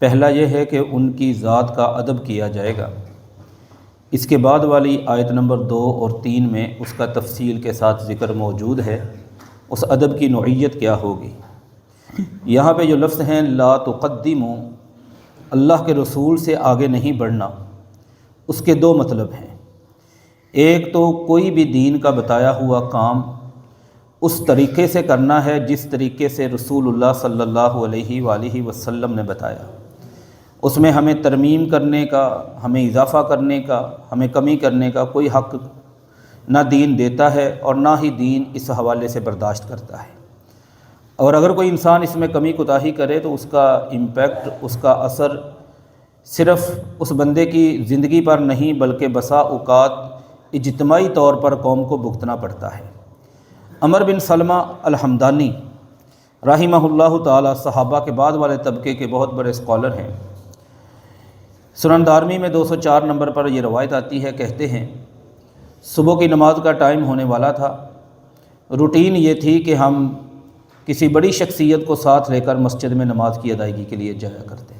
پہلا یہ ہے کہ ان کی ذات کا ادب کیا جائے گا۔ اس کے بعد والی آیت نمبر 2 اور 3 میں اس کا تفصیل کے ساتھ ذکر موجود ہے، اس ادب کی نوعیت کیا ہوگی۔ یہاں پہ جو لفظ ہیں لا تقدموا، اللہ کے رسول سے آگے نہیں بڑھنا، اس کے دو مطلب ہیں۔ ایک تو کوئی بھی دین کا بتایا ہوا کام اس طریقے سے کرنا ہے جس طریقے سے رسول اللہ صلی اللہ علیہ وآلہ وسلم نے بتایا، اس میں ہمیں ترمیم کرنے کا، ہمیں اضافہ کرنے کا، ہمیں کمی کرنے کا کوئی حق نہ دین دیتا ہے اور نہ ہی دین اس حوالے سے برداشت کرتا ہے۔ اور اگر کوئی انسان اس میں کمی کوتاہی کرے تو اس کا امپیکٹ، اس کا اثر صرف اس بندے کی زندگی پر نہیں بلکہ بسا اوقات اجتماعی طور پر قوم کو بھگتنا پڑتا ہے۔ عمر بن سلمہ الحمدانی رحمہ اللہ تعالی صحابہ کے بعد والے طبقے کے بہت بڑے اسکالر ہیں۔ سنن دارمی میں 204 نمبر پر یہ روایت آتی ہے، کہتے ہیں صبح کی نماز کا ٹائم ہونے والا تھا، روٹین یہ تھی کہ ہم کسی بڑی شخصیت کو ساتھ لے کر مسجد میں نماز کی ادائیگی کے لیے جایا کرتے ہیں۔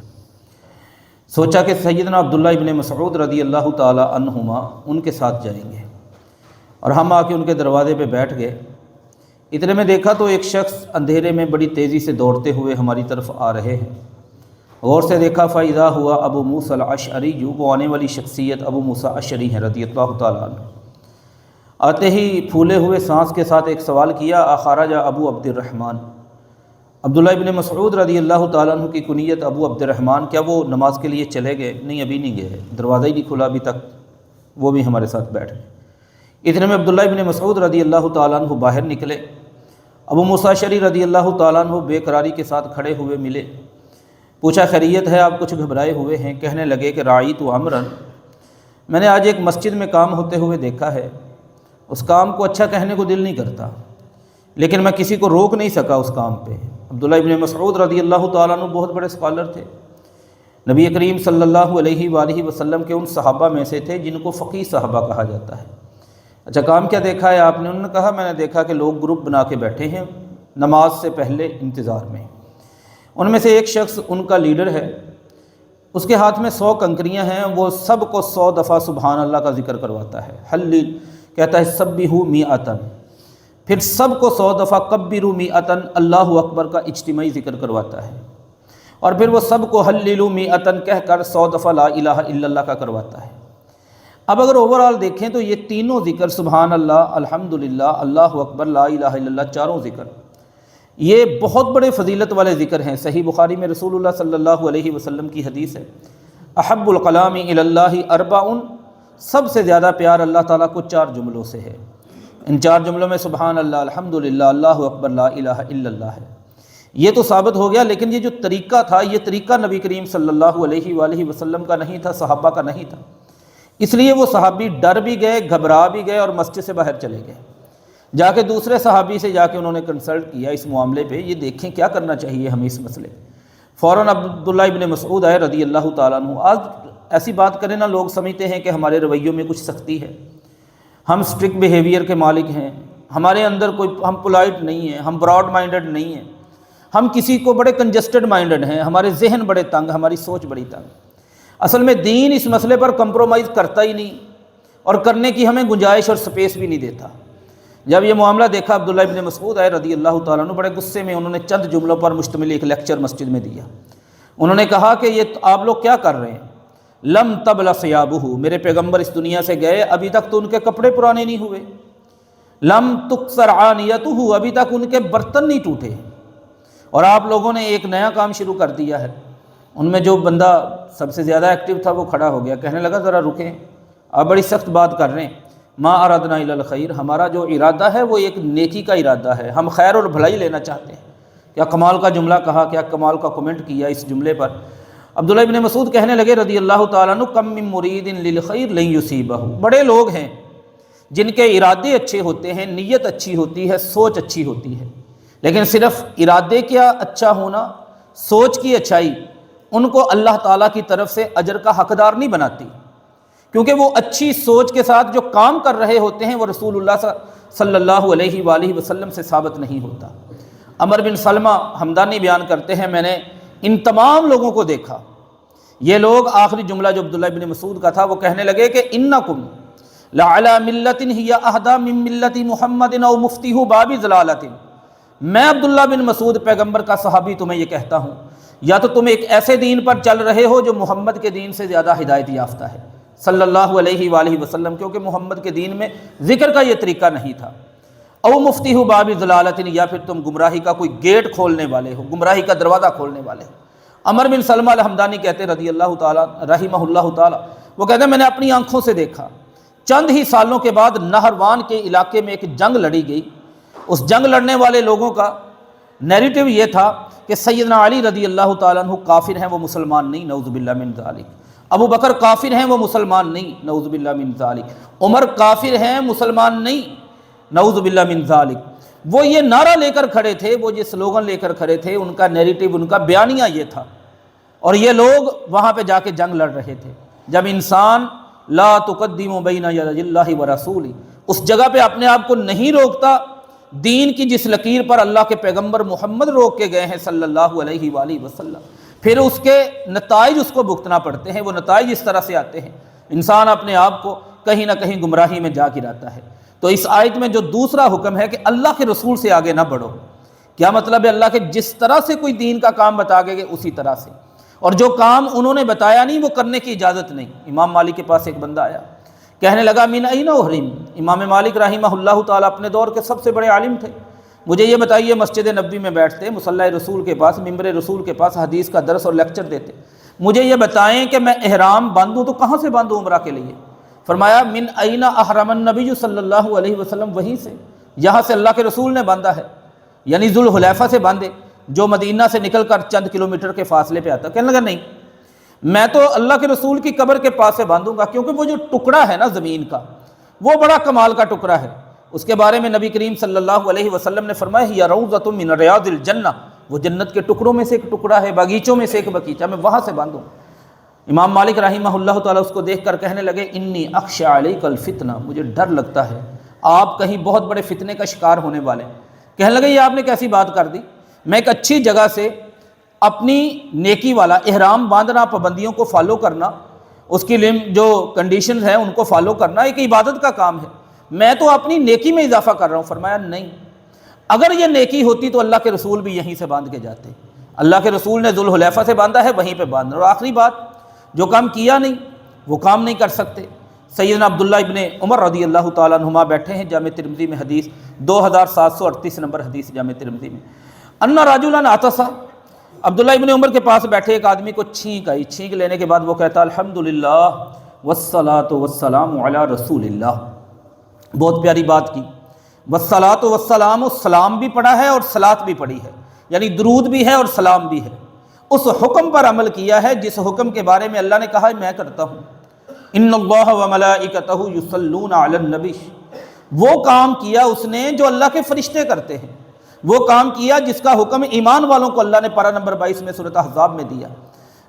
سوچا کہ سیدنا عبداللہ ابن مسعود رضی اللہ تعالی عنہما ان کے ساتھ جائیں گے، اور ہم آ کے ان کے دروازے پہ بیٹھ گئے۔ اتنے میں دیکھا تو ایک شخص اندھیرے میں بڑی تیزی سے دوڑتے ہوئے ہماری طرف آ رہے ہیں۔ غور سے دیکھا فَإِذَا ہوا ابو موسیٰ الاشعری، وہ آنے والی شخصیت ابو موسیٰ اشعری ہیں رضی اللہ تعالیٰ عنہ۔ آتے ہی پھولے ہوئے سانس کے ساتھ ایک سوال کیا، اخرج ابو عبد الرحمن، عبداللہ ابن مسعود رضی اللہ تعالیٰ عنہ کی کنیت ابو عبد الرحمن، کیا وہ نماز کے لیے چلے گئے؟ نہیں، ابھی نہیں گئے، دروازہ ہی نہیں کھلا ابھی تک، وہ بھی ہمارے ساتھ بیٹھ گئے۔ اتنے میں عبداللہ ابن مسعود رضی اللہ تعالیٰ عنہ باہر نکلے، ابو موسیٰ اشعری رضی اللہ تعالیٰ عنہ بے قراری کے ساتھ کھڑے ہوئے ملے، پوچھا خیریت ہے؟ آپ کچھ گھبرائے ہوئے ہیں۔ کہنے لگے کہ رعیت امرا، میں نے آج ایک مسجد میں کام ہوتے ہوئے دیکھا ہے، اس کام کو اچھا کہنے کو دل نہیں کرتا، لیکن میں کسی کو روک نہیں سکا اس کام پہ۔ عبداللہ ابن مسعود رضی اللہ تعالیٰ عنہ بہت بڑے اسکالر تھے، نبی کریم صلی اللہ علیہ وآلہ وسلم کے ان صحابہ میں سے تھے جن کو فقیہ صحابہ کہا جاتا ہے۔ اچھا کام کیا دیکھا ہے آپ نے؟ انہوں نے کہا میں نے دیکھا کہ لوگ گروپ بنا کے بیٹھے ہیں نماز سے پہلے انتظار میں، ان میں سے ایک شخص ان کا لیڈر ہے، اس کے ہاتھ میں 100 کنکریاں ہیں، وہ سب کو 100 دفعہ سبحان اللہ کا ذکر کرواتا ہے، حلیل کہتا ہے سبحوا مئۃ، پھر سب کو 100 دفعہ کبروا مئۃ اللہ اکبر کا اجتماعی ذکر کرواتا ہے، اور پھر وہ سب کو حلیلوا مئۃ کہہ کر 100 دفعہ لا الہ الا اللہ کا کرواتا ہے۔ اب اگر اوورآل دیکھیں تو یہ تینوں ذکر سبحان اللہ، الحمدللہ، اللہ اکبر، لا الہ الا اللہ، چاروں ذکر یہ بہت بڑے فضیلت والے ذکر ہیں۔ صحیح بخاری میں رسول اللہ صلی اللہ علیہ وسلم کی حدیث ہے، احب الکلام الی اللہ اربع، سب سے زیادہ پیار اللہ تعالیٰ کو 4 جملوں سے ہے، ان 4 جملوں میں سبحان اللہ، الحمدللہ، اللہ اکبر، لا الہ الا اللہ ہے۔ یہ تو ثابت ہو گیا، لیکن یہ جو طریقہ تھا یہ طریقہ نبی کریم صلی اللہ علیہ وآلہ وسلم کا نہیں تھا، صحابہ کا نہیں تھا، اس لیے وہ صحابی ڈر بھی گئے، گھبرا بھی گئے اور مسجد سے باہر چلے گئے۔ جا کے دوسرے صحابی سے جا کے انہوں نے کنسلٹ کیا اس معاملے پہ، یہ دیکھیں کیا کرنا چاہیے ہمیں اس مسئلے۔ فوراً عبداللہ ابن مسعود آئے رضی اللہ تعالیٰ عنہ۔ آج ایسی بات کریں نا، لوگ سمجھتے ہیں کہ ہمارے رویوں میں کچھ سختی ہے، ہم اسٹرکٹ بیہیویئر کے مالک ہیں، ہمارے اندر کوئی، ہم پولائٹ نہیں ہیں، ہم براڈ مائنڈڈ نہیں ہیں، ہم کسی کو بڑے کنجسٹڈ مائنڈڈ ہیں، ہمارے ذہن بڑے تنگ، ہماری سوچ بڑی تنگ۔ اصل میں دین اس مسئلے پر کمپرومائز کرتا ہی نہیں، اور کرنے کی ہمیں گنجائش اور سپیس بھی نہیں دیتا۔ جب یہ معاملہ دیکھا عبداللہ ابن مسعود آئے رضی اللہ تعالیٰ عنہ، بڑے غصے میں انہوں نے چند جملوں پر مشتمل ایک لیکچر مسجد میں دیا۔ انہوں نے کہا کہ یہ آپ لوگ کیا کر رہے ہیں؟ لم تبل ثیابہ، میرے پیغمبر اس دنیا سے گئے ابھی تک تو ان کے کپڑے پرانے نہیں ہوئے، لم تکسر عانیتہ، ابھی تک ان کے برتن نہیں ٹوٹے، اور آپ لوگوں نے ایک نیا کام شروع کر دیا ہے۔ ان میں جو بندہ سب سے زیادہ ایکٹیو تھا وہ کھڑا ہو گیا، کہنے لگا ذرا رکیں، آپ بڑی سخت بات کر رہے ہیں، ما ارادنا الا الخیر، ہمارا جو ارادہ ہے وہ ایک نیکی کا ارادہ ہے، ہم خیر اور بھلائی لینا چاہتے ہیں۔ کیا کمال کا جملہ کہا، کیا کمال کا کمنٹ کیا اس جملے پر۔ عبداللہ ابن مسعود کہنے لگے رضی اللہ تعالیٰ عنہ، کم من مرید للخیر لن یصیبہ، بڑے لوگ ہیں جن کے ارادے اچھے ہوتے ہیں، نیت اچھی ہوتی ہے، سوچ اچھی ہوتی ہے، لیکن صرف ارادے کیا اچھا ہونا، سوچ کی اچھائی ان کو اللہ تعالیٰ کی طرف سے اجر کا حقدار نہیں بناتی، کیونکہ وہ اچھی سوچ کے ساتھ جو کام کر رہے ہوتے ہیں وہ رسول اللہ صلی اللہ علیہ وآلہ وسلم سے ثابت نہیں ہوتا۔ عمر بن سلمہ ہمدانی بیان کرتے ہیں، میں نے ان تمام لوگوں کو دیکھا یہ لوگ آخری جملہ جو عبداللہ ابن مسعود کا تھا وہ کہنے لگے کہ انکم لعلی ملت ہی اہدی من ملت محمد او مفتیہ باب ضلالۃ، میں عبداللہ بن مسعود پیغمبر کا صحابی تمہیں یہ کہتا ہوں، یا تو تم ایک ایسے دین پر چل رہے ہو جو محمد کے دین سے زیادہ ہدایت یافتہ ہے صلی اللہ علیہ وآلہ وسلم، کیونکہ محمد کے دین میں ذکر کا یہ طریقہ نہیں تھا، او مفتیہ باب ضلالۃ، یا پھر تم گمراہی کا کوئی گیٹ کھولنے والے ہو، گمراہی کا دروازہ کھولنے والے ہو۔ عمر بن سلمہ الحمدانی کہتے رضی اللہ تعالیٰ رحمہ اللہ تعالیٰ، وہ کہتے ہیں میں نے اپنی آنکھوں سے دیکھا، چند ہی سالوں کے بعد نہروان کے علاقے میں ایک جنگ لڑی گئی، اس جنگ لڑنے والے لوگوں کا نیریٹو یہ تھا کہ سیدنا علی رضی اللہ تعالیٰ عنہ کافر ہیں، وہ مسلمان نہیں، نعوذ باللہ من ذالک، ابو بکر کافر ہیں، وہ مسلمان نہیں، نعوذ باللہ من ذالک، عمر کافر ہیں، مسلمان نہیں، نعوذ باللہ من ذالک۔ وہ یہ نعرہ لے کر کھڑے تھے، وہ یہ سلوگن لے کر کھڑے تھے، ان کا نیریٹو، ان کا بیانیہ یہ تھا، اور یہ لوگ وہاں پہ جا کے جنگ لڑ رہے تھے۔ جب انسان لا تقدموا بین یدی اللہ ورسولہ، اس جگہ پہ اپنے آپ کو نہیں روکتا دین کی جس لکیر پر اللہ کے پیغمبر محمد روک کے گئے ہیں صلی اللہ علیہ وآلہ وسلم، پھر اس کے نتائج اس کو بھگتنا پڑتے ہیں۔ وہ نتائج اس طرح سے آتے ہیں، انسان اپنے آپ کو کہیں نہ کہیں گمراہی میں جا گراتا ہے۔ تو اس آیت میں جو دوسرا حکم ہے کہ اللہ کے رسول سے آگے نہ بڑھو، کیا مطلب ہے؟ اللہ کے جس طرح سے کوئی دین کا کام بتا گئے اسی طرح سے، اور جو کام انہوں نے بتایا نہیں وہ کرنے کی اجازت نہیں۔ امام مالک کے پاس ایک بندہ آیا، کہنے لگا من این احرم، امام مالک رحمہ اللہ تعالیٰ اپنے دور کے سب سے بڑے عالم تھے، مجھے یہ بتائیے، مسجد نبوی میں بیٹھتے، مصلی رسول کے پاس، ممبر رسول کے پاس حدیث کا درس اور لیکچر دیتے، مجھے یہ بتائیں کہ میں احرام باندھوں تو کہاں سے باندھوں عمرہ کے لیے؟ فرمایا من این احرم النبی صلی اللہ علیہ وسلم، وہیں سے، یہاں سے اللہ کے رسول نے باندھا ہے، یعنی ذوالحلیفہ سے باندھے، جو مدینہ سے نکل کر چند کلومیٹر کے فاصلے پہ آتا۔ کہنے لگا نہیں، میں تو اللہ کے رسول کی قبر کے پاس سے باندھوں گا، کیونکہ وہ جو ٹکڑا ہے نا زمین کا، وہ بڑا کمال کا ٹکڑا ہے، اس کے بارے میں نبی کریم صلی اللہ علیہ وسلم نے فرمایا ہی روضۃ من ریاض الجنہ، وہ جنت کے ٹکڑوں میں سے ایک ٹکڑا ہے، باغیچوں میں سے ایک باغیچہ، میں وہاں سے باندھوں۔ امام مالک رحمہ اللہ تعالیٰ اس کو دیکھ کر کہنے لگے انی اخشی علیک الفتنہ، مجھے ڈر لگتا ہے آپ کہیں بہت بڑے فتنے کا شکار ہونے والے ہیں۔ کہنے لگے یہ آپ نے کیسی بات کر دی، میں ایک اچھی جگہ سے اپنی نیکی والا احرام باندھنا، پابندیوں کو فالو کرنا، اس کی جو کنڈیشنز ہیں ان کو فالو کرنا ایک عبادت کا کام ہے، میں تو اپنی نیکی میں اضافہ کر رہا ہوں۔ فرمایا نہیں، اگر یہ نیکی ہوتی تو اللہ کے رسول بھی یہیں سے باندھ کے جاتے، اللہ کے رسول نے ذوالحلیفہ سے باندھا ہے، وہیں پہ باندھنا۔ اور آخری بات، جو کام کیا نہیں وہ کام نہیں کر سکتے۔ سیدنا عبداللہ ابن عمر رضی اللہ تعالیٰ عنہما بیٹھے ہیں، جامع ترمذی میں حدیث 2738 نمبر حدیث جامع ترمذی میں، ان رجلا عطس، عبداللہ ابن عمر کے پاس بیٹھے ایک آدمی کو چھینک آئی، چھینک لینے کے بعد وہ کہتا الحمدللہ والصلاۃ والسلام علی رسول اللہ، بہت پیاری بات کی، والصلاۃ والسلام، سلام بھی پڑھا ہے اور صلاۃ بھی پڑھی ہے، یعنی درود بھی ہے اور سلام بھی ہے، اس حکم پر عمل کیا ہے جس حکم کے بارے میں اللہ نے کہا ہے میں کرتا ہوں، ان اللہ وملائکتہ یصلون علی النبی، وہ کام کیا اس نے جو اللہ کے فرشتے کرتے ہیں، وہ کام کیا جس کا حکم ایمان والوں کو اللہ نے پارہ نمبر 22 میں سورۃ احزاب میں دیا۔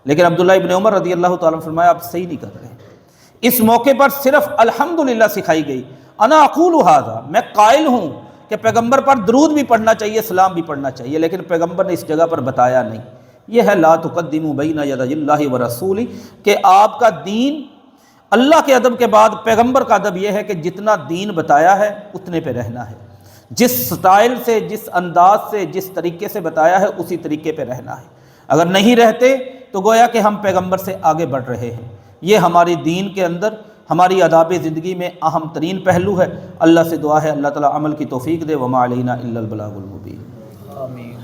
لیکن عبداللہ ابن عمر رضی اللہ تعالیٰ عنہ فرمایا آپ صحیح نہیں کر رہے، اس موقع پر صرف الحمدللہ سکھائی گئی، انا اقول ھذا، میں قائل ہوں کہ پیغمبر پر درود بھی پڑھنا چاہیے، سلام بھی پڑھنا چاہیے، لیکن پیغمبر نے اس جگہ پر بتایا نہیں۔ یہ ہے لا تقدموا بین یدی اللہ ورسولہ، کہ آپ کا دین، اللہ کے ادب کے بعد پیغمبر کا ادب یہ ہے کہ جتنا دین بتایا ہے اتنے پہ رہنا ہے، جس سٹائل سے، جس انداز سے، جس طریقے سے بتایا ہے اسی طریقے پہ رہنا ہے۔ اگر نہیں رہتے تو گویا کہ ہم پیغمبر سے آگے بڑھ رہے ہیں۔ یہ ہماری دین کے اندر، ہماری آداب زندگی میں اہم ترین پہلو ہے۔ اللہ سے دعا ہے اللہ تعالیٰ عمل کی توفیق دے، وما علینا الا البلاغ المبین۔ آمین۔